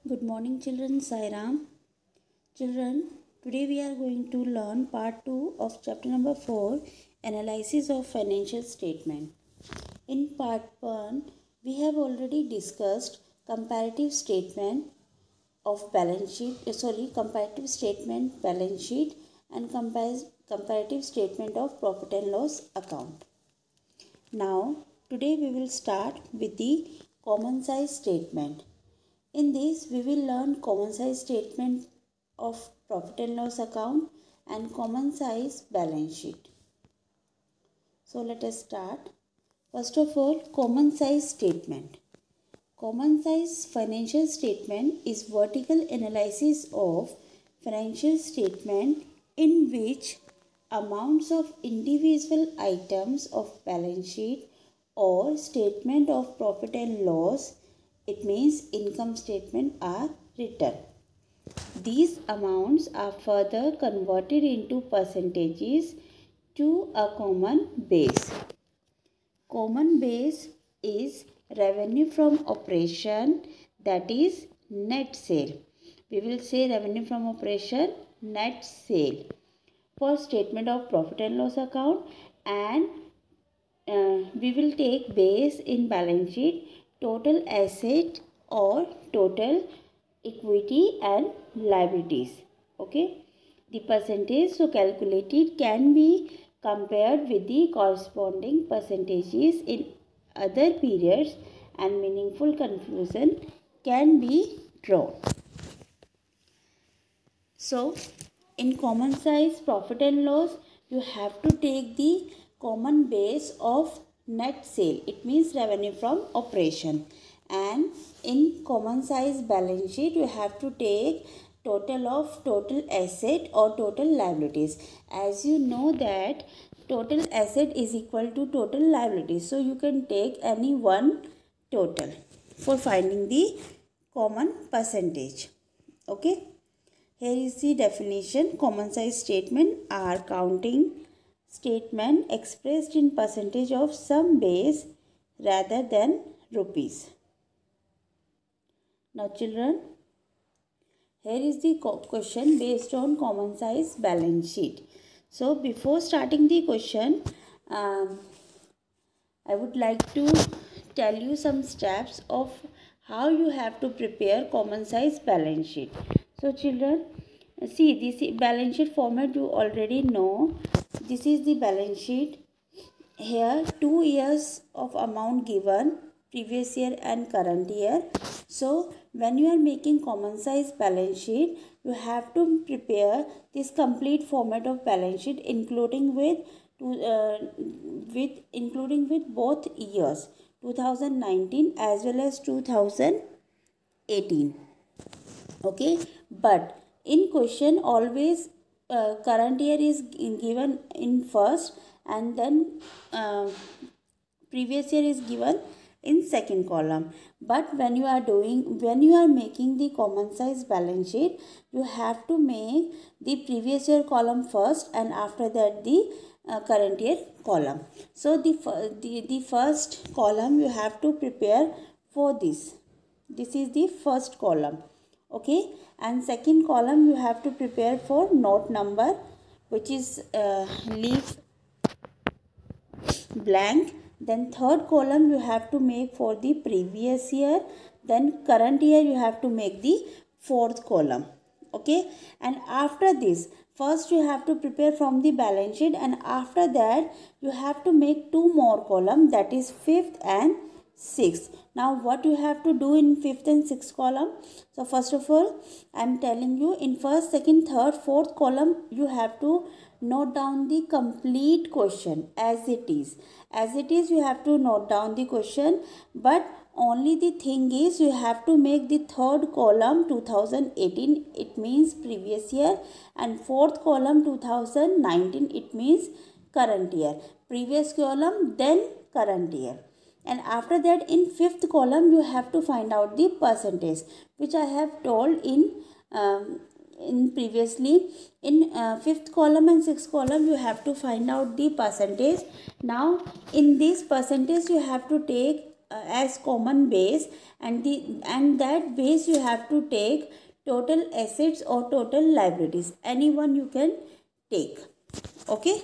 Good morning, children. Sairam. Children, today we are going to learn part 2 of chapter number 4, Analysis of Financial Statement. In part 1, we have already discussed comparative statement of balance sheet, comparative statement balance sheet and comparative statement of profit and loss account. Now, today we will start with the common size statement. In this, we will learn common size statement of profit and loss account and common size balance sheet. So, let us start. First of all, common size statement. Common size financial statement is vertical analysis of financial statement in which amounts of individual items of balance sheet or statement of profit and loss, it means income statement, are written. These amounts are further converted into percentages to a common base. Common base is revenue from operation, that is net sale. We will say revenue from operation, net sale for statement of profit and loss account, and we will take base in balance sheet total asset or total equity and liabilities. Okay, the percentage so calculated can be compared with the corresponding percentages in other periods and meaningful conclusion can be drawn. So, in common size profit and loss, you have to take the common base of net sale. It means revenue from operation. And in common size balance sheet, you have to take total of total asset or total liabilities. As you know that total asset is equal to total liabilities. So, you can take any one total for finding the common percentage. Okay. Here is the definition. Common size statement are counting statement expressed in percentage of some base rather than rupees. Now children, here is the question based on common size balance sheet. So before starting the question, I would like to tell you some steps of how you have to prepare common size balance sheet. So children, see this balance sheet format you already know. This is the balance sheet. Here 2 years of amount given, previous year and current year. So when you are making common size balance sheet, you have to prepare this complete format of balance sheet including with both years 2019 as well as 2018. Okay, but in question always current year is given in first and then previous year is given in second column. But when you are making the common size balance sheet, you have to make the previous year column first and after that the current year column. So the first column you have to prepare for this. This is the first column. Okay, and second column you have to prepare for note number, which is leave blank. Then third column you have to make for the previous year. Then current year you have to make the fourth column. Okay, and after this, first you have to prepare from the balance sheet, and after that you have to make two more column, that is fifth and sixth. Now what you have to do in fifth and sixth column? So first of all, I am telling you, in first, second, third, fourth column you have to note down the complete question as it is. As it is you have to note down the question, but only the thing is you have to make the third column 2018, it means previous year, and fourth column 2019, it means current year. Previous column then current year. And after that in fifth column you have to find out the percentage, which I have told in previously. In fifth column and sixth column you have to find out the percentage. Now in this percentage you have to take as common base, and that base you have to take total assets or total liabilities, any one you can take. Okay,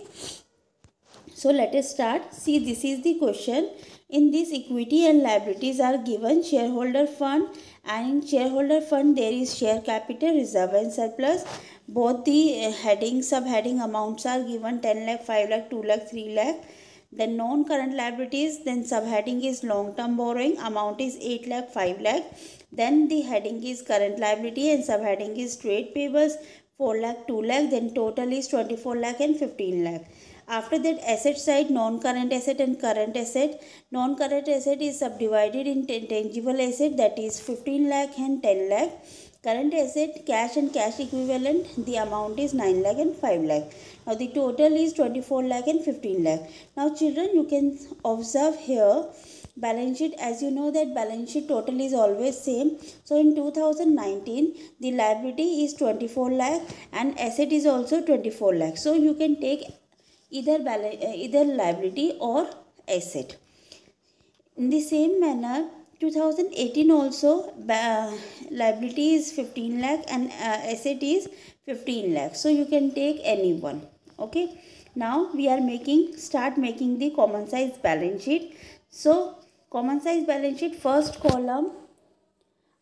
so let us start. See, this is the question. In this, equity and liabilities are given shareholder fund, and in shareholder fund there is share capital, reserve and surplus. Both the heading, subheading amounts are given: 10 lakh, 5 lakh, 2 lakh, 3 lakh. Then non-current liabilities, then subheading is long-term borrowing, amount is 8 lakh, 5 lakh. Then the heading is current liability and subheading is trade payables, 4 lakh, 2 lakh. Then total is 24 lakh and 15 lakh. After that, asset side, non-current asset and current asset. Non-current asset is subdivided in tangible asset, that is 15 lakh and 10 lakh. Current asset, cash and cash equivalent, the amount is 9 lakh and 5 lakh. Now the total is 24 lakh and 15 lakh. Now children, you can observe here balance sheet. As you know that balance sheet total is always same. So in 2019, the liability is 24 lakh and asset is also 24 lakh. So you can take either liability or asset. In the same manner, 2018 also liability is 15 lakh and asset is 15 lakh. So you can take any one. Okay. Now we are start making the common size balance sheet. So common size balance sheet, first column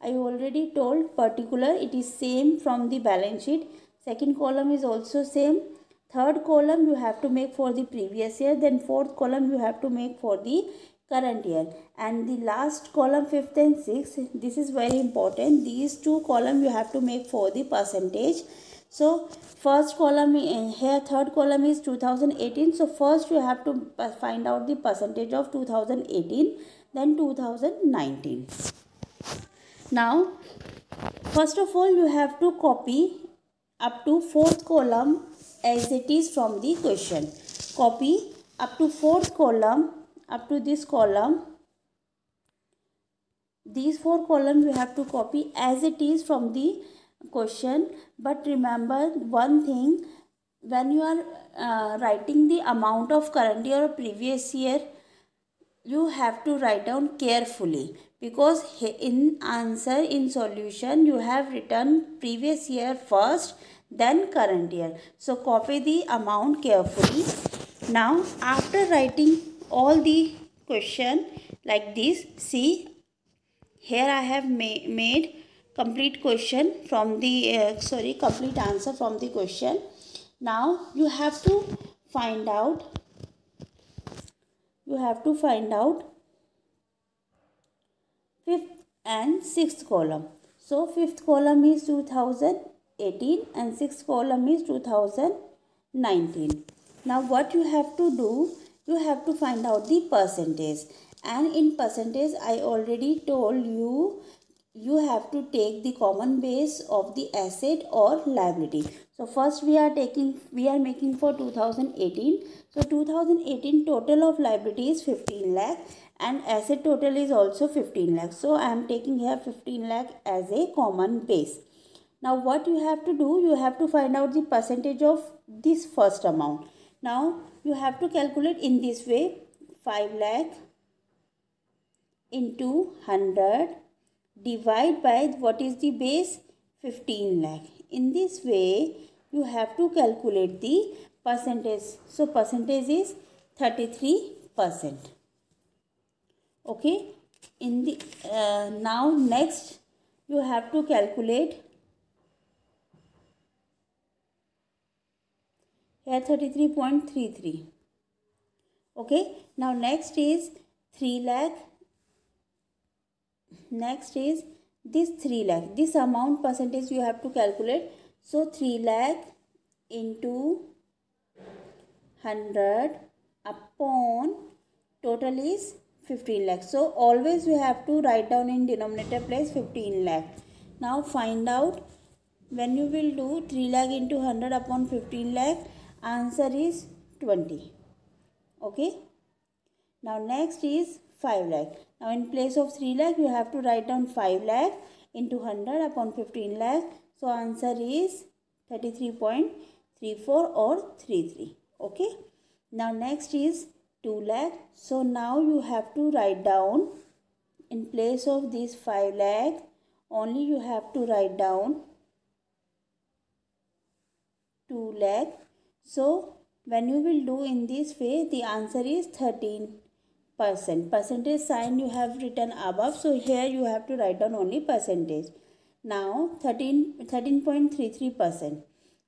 I already told particular, it is same from the balance sheet. Second column is also same. Third column you have to make for the previous year. Then fourth column you have to make for the current year. And the last column, fifth and sixth, this is very important. These two columns you have to make for the percentage. So first column here, third column is 2018. So first you have to find out the percentage of 2018, then 2019. Now first of all you have to copy up to fourth column as it is from the question. Copy up to fourth column, up to this column. These four columns you have to copy as it is from the question. But remember one thing, when you are writing the amount of current year or previous year, you have to write down carefully, because in answer, in solution, you have written previous year first, then current year. So copy the amount carefully. Now after writing all the question like this, see here I have made complete question from the complete answer from the question. Now you have to find out fifth and sixth column. So fifth column is 2018 and sixth column is 2019. Now what you have to do, you have to find out the percentage. And in percentage, I already told you, you have to take the common base of the asset or liability. So first we are making for 2018. So 2018 total of liability is 15 lakh and asset total is also 15 lakh. So I am taking here 15 lakh as a common base. Now what you have to do, you have to find out the percentage of this first amount. Now you have to calculate in this way: 5 lakh into 100 divide by what is the base, 15 lakh. In this way you have to calculate the percentage. So percentage is 33%. Okay. In the now next you have to calculate here 33.33. Okay. Now next is 3 lakh. Next is this 3 lakh. This amount percentage you have to calculate. So 3 lakh into 100 upon total is 15 lakh. So always we have to write down in denominator place 15 lakh. Now find out, when you will do 3 lakh into 100 upon 15 lakh, answer is 20. Okay. Now next is 5 lakh. Now in place of 3 lakh you have to write down 5 lakh into 100 upon 15 lakh. So answer is 33.34 or 33. Okay. Now next is 2 lakh. So now you have to write down in place of this 5 lakh, only you have to write down 2 lakh. So when you will do in this way, the answer is 13%. Percentage sign you have written above, so here you have to write down only percentage. Now 13.33%.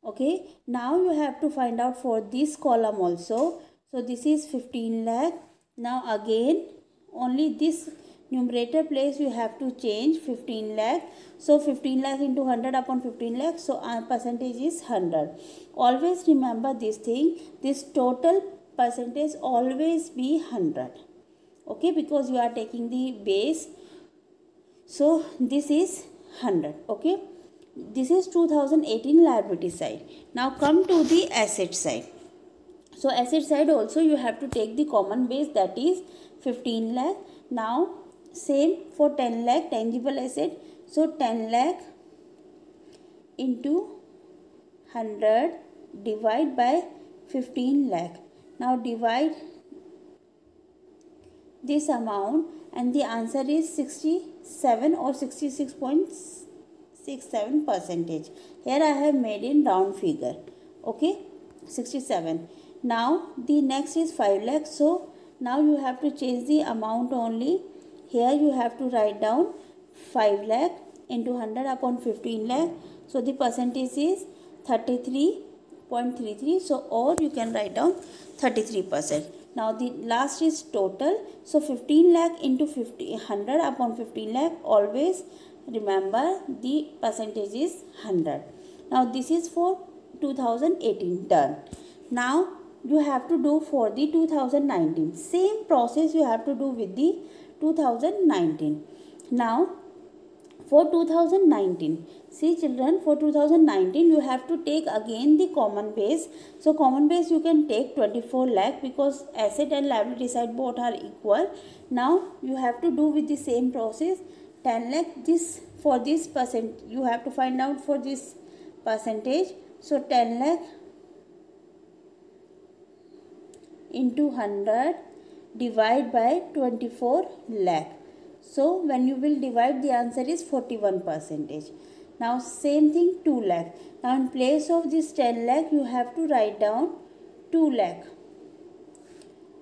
Okay, now you have to find out for this column also. So this is 15 lakh. Now again only this numerator place you have to change 15 lakh. So 15 lakh into 100 upon 15 lakh. So our percentage is 100. Always remember this thing. This total percentage always be 100. Okay, because you are taking the base. So this is 100. Okay, this is 2018 liability side. Now come to the asset side. So asset side also you have to take the common base, that is 15 lakh. Now same for 10 lakh tangible asset. So 10 lakh into 100 divide by 15 lakh. Now divide this amount and the answer is 67 or 66.67%. Here I have made in round figure. Okay, 67. Now the next is 5 lakh. So now you have to change the amount only. Here you have to write down 5 lakh into 100 upon 15 lakh. So the percentage is 33.33. So or you can write down 33%. Now the last is total. So 15 lakh into 100 upon 15 lakh. Always remember the percentage is 100. Now this is for 2018 done. Now you have to do for the 2019. Same process you have to do with the 2019. Now for 2019, see children, for 2019 you have to take again the common base. So common base you can take 24 lakh because asset and liability side both are equal. Now you have to do with the same process. 10 lakh, this for this percent you have to find out for this percentage. So 10 lakh into 100 divide by 24 lakh. So when you will divide, the answer is 41%. Now same thing 2 lakh. Now in place of this 10 lakh you have to write down 2 lakh.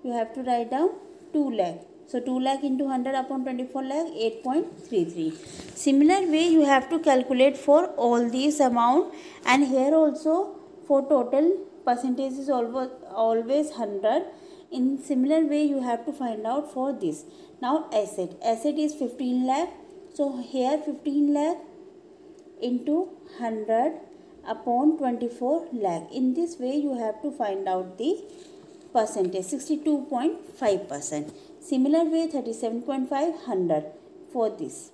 You have to write down 2 lakh. So 2 lakh into 100 upon 24 lakh, 8.33. Similar way you have to calculate for all these amount, and here also for total percentage is always 100. In similar way you have to find out for this. Now asset is 15 lakh. So here 15 lakh into 100 upon 24 lakh. In this way you have to find out the percentage, 62.5%. Similar way 37.5, 100 for this.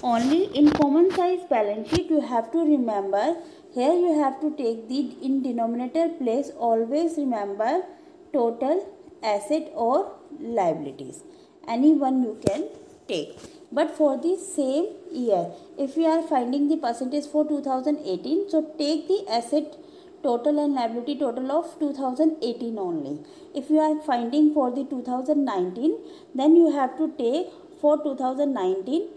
Only in common size balance sheet you have to remember, here you have to take the in denominator place, always remember total asset or liabilities. Any one you can take. But for the same year, if you are finding the percentage for 2018, so take the asset total and liability total of 2018 only. If you are finding for the 2019, then you have to take for 2019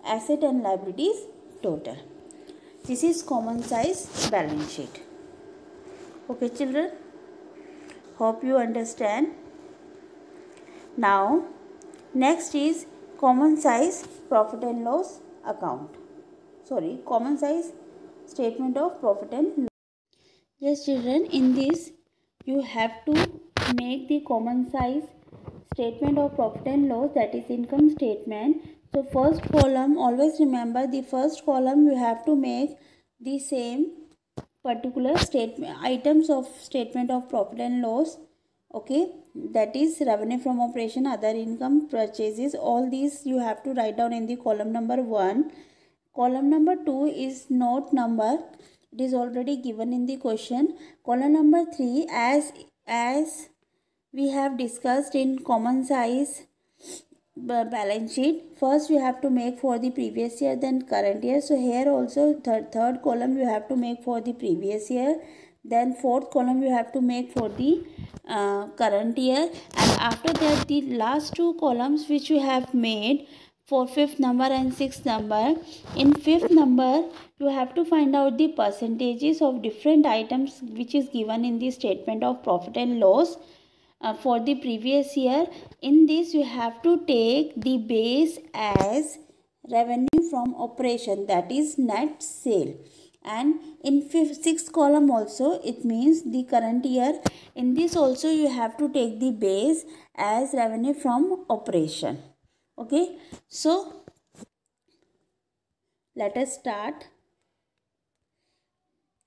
asset and liabilities total. This is common size balance sheet. Okay children, hope you understand. Now next is common size profit and loss account. Common size statement of profit and loss. Yes children, in this you have to make the common size statement of profit and loss, that is income statement. So first column, always remember the first column you have to make the same particular statement items of statement of profit and loss. Okay, that is revenue from operation, other income, purchases, all these you have to write down in the column number 1. Column number 2 is note number. It is already given in the question. Column number 3, as we have discussed in common size balance sheet, first you have to make for the previous year, then current year. So here also third column you have to make for the previous year, then fourth column you have to make for the current year, and after that the last two columns which you have made for fifth number and sixth number. In fifth number you have to find out the percentages of different items which is given in the statement of profit and loss for the previous year. In this you have to take the base as revenue from operation, that is net sale. And in sixth column also it means the current year. In this also you have to take the base as revenue from operation. Okay, so let us start.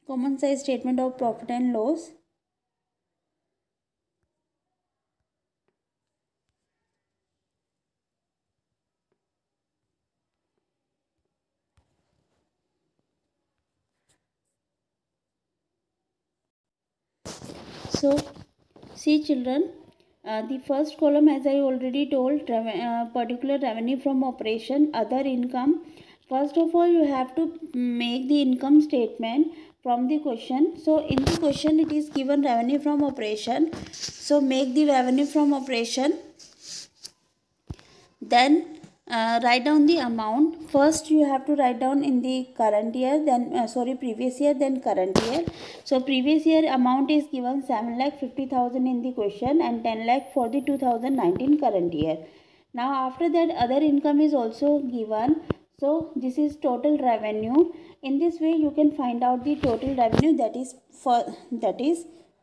Common size statement of profit and loss. So see children, the first column, as I already told, particular revenue from operation, other income. First of all you have to make the income statement from the question. So in the question it is given revenue from operation, so make the revenue from operation, then write down the amount. First you have to write down in the current year, then previous year, then current year. So previous year amount is given 7,50,000 in the question and 10 lakh for the 2019 current year. Now after that other income is also given, so this is total revenue. In this way you can find out the total revenue, that is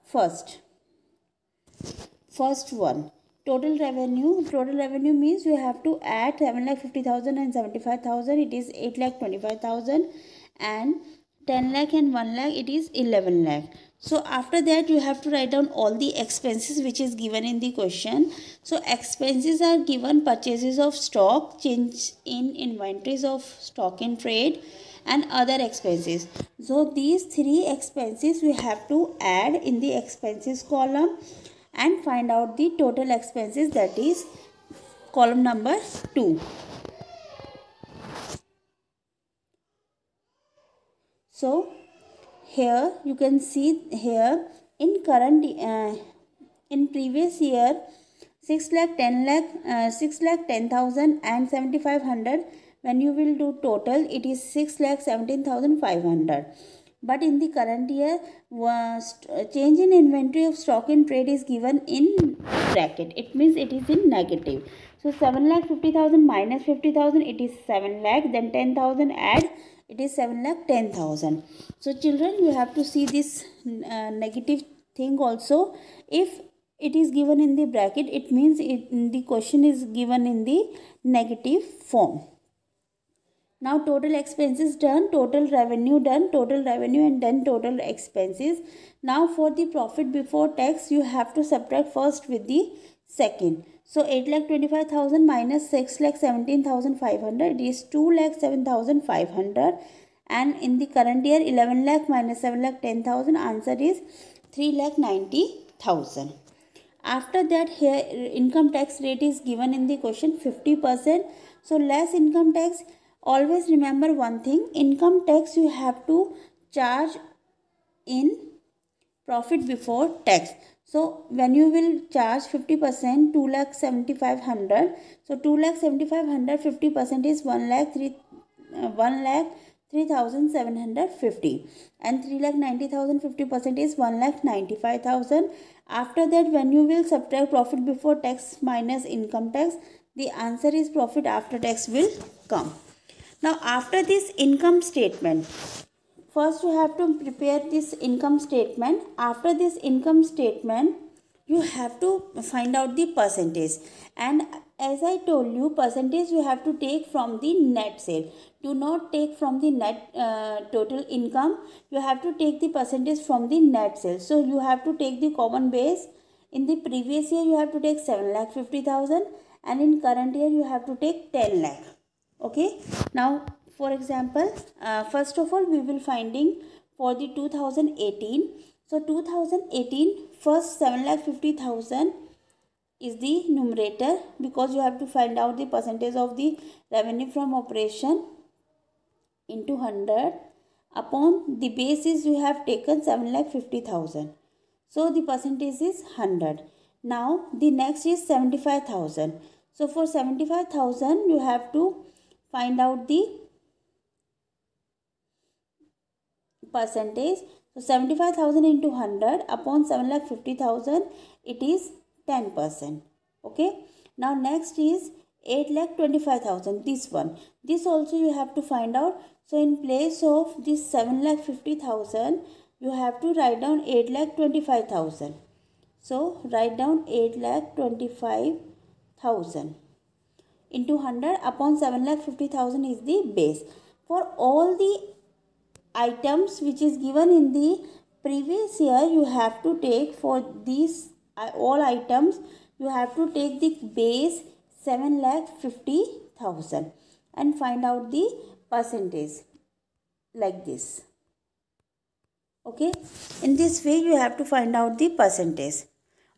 first one. Total revenue means you have to add 7,50,000 and 75,000, it is 8,25,000, and 10 lakh and 1 lakh, it is 11 lakh. So after that you have to write down all the expenses which is given in the question. So expenses are given: purchases of stock, change in inventories of stock in trade, and other expenses. So these three expenses we have to add in the expenses column and find out the total expenses, that is column number 2. So here you can see here in current in previous year 6,10,000 and 7,500. When you will do total, it is 6,17,500. But in the current year, change in inventory of stock in trade is given in bracket. It means it is in negative. So 7,50,000 minus 50,000, it is 7 lakh. Then 10,000 add, it is 7,10,000. So children, you have to see this negative thing also. If it is given in the bracket, it means the question is given in the negative form. Now total expenses done, total revenue done, total revenue and then total expenses. Now for the profit before tax, you have to subtract first with the second. So 8,25,000 minus 6,17,500 is 2,07,500. And in the current year, 11 lakh minus 7,10,000, answer is 3,90,000. After that, here income tax rate is given in the question 50%. So less income tax. Always remember one thing, income tax you have to charge in profit before tax. So when you will charge 50%, 2,75,500. So 2,75,500, 50% is 1,03,750, and 3,90,000, 50% is 1,95,000. After that, when you will subtract profit before tax minus income tax, the answer is profit after tax will come. Now after this income statement, first you have to prepare this income statement. After this income statement, you have to find out the percentage. And as I told you, percentage you have to take from the net sale. Do not take from the net total income. You have to take the percentage from the net sale. So you have to take the common base. In the previous year, you have to take 7,50,000, and in current year, you have to take 10 lakh. Okay, now for example, first of all we will finding for the 2018. So 2018, first 7,50,000 is the numerator, because you have to find out the percentage of the revenue from operation into 100. upon the base is you have taken 7,50,000. So the percentage is 100. Now the next is 75,000. So for 75,000 you have to find out the percentage. So 75,000 into 100 upon 7,50,000, it is 10%. Okay. Now next is 8,25,000. This one. This also you have to find out. So in place of this 7,50,000, you have to write down 8,25,000. So write down 8,25,000 into 100 upon 7,50,000 is the base. For all the items which is given in the previous year, you have to take for these all items, you have to take the base 7,50,000 and find out the percentage like this. Okay, in this way you have to find out the percentage.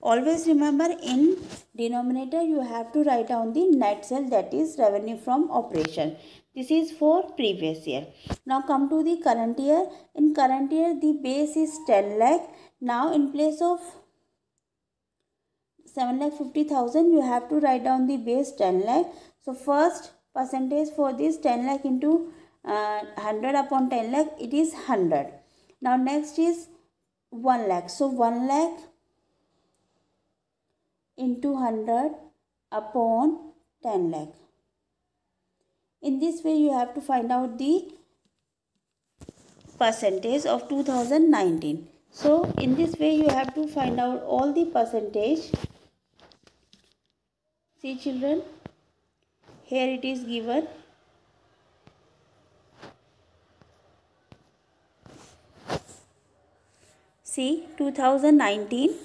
Always remember, in denominator you have to write down the net sale, that is revenue from operation. This is for previous year. Now come to the current year. In current year the base is 10 lakh. Now in place of 7,50,000 you have to write down the base 10 lakh. So first percentage for this 10 lakh into 100 upon 10 lakh, it is 100. Now next is 1 lakh. So 1 lakh into 100 upon 10 lakh. In this way you have to find out the percentage of 2019. So in this way you have to find out all the percentage. See children, here it is given. See, 2019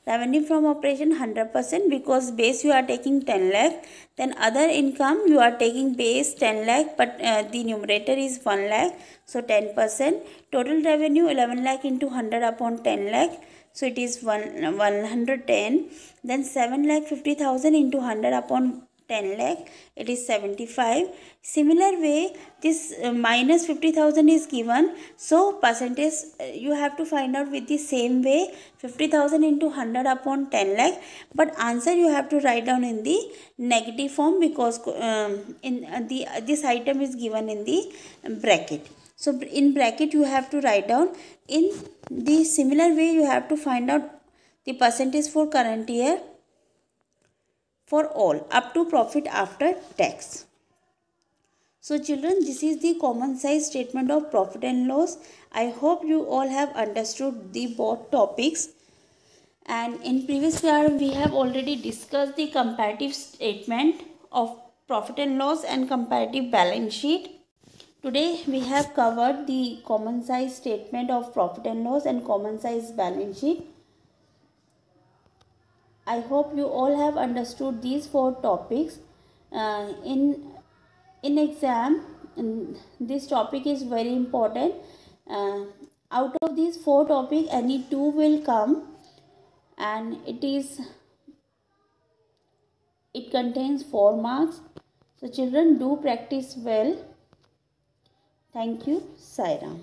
revenue from operation 100% because base you are taking 10 lakh. Then other income you are taking base 10 lakh, but the numerator is 1 lakh. So 10%. Total revenue 11 lakh into 100 upon 10 lakh. So it is 110. Then 7,50,000 into 100 upon 10 lakh, it is 75. Similar way, this minus 50,000 is given. So percentage you have to find out with the same way, 50,000 into 100 upon 10 lakh. But answer you have to write down in the negative form because this item is given in the bracket. So in bracket you have to write down. In the similar way you have to find out the percentage for current year for all up to profit after tax. So children, this is the common size statement of profit and loss. I hope you all have understood the both topics. And in previous year we have already discussed the comparative statement of profit and loss and comparative balance sheet. Today we have covered the common size statement of profit and loss and common size balance sheet. I hope you all have understood these four topics. In exam, this topic is very important. Out of these four topics, any two will come, and it contains 4 marks. So children, do practice well. Thank you. Sai Ram.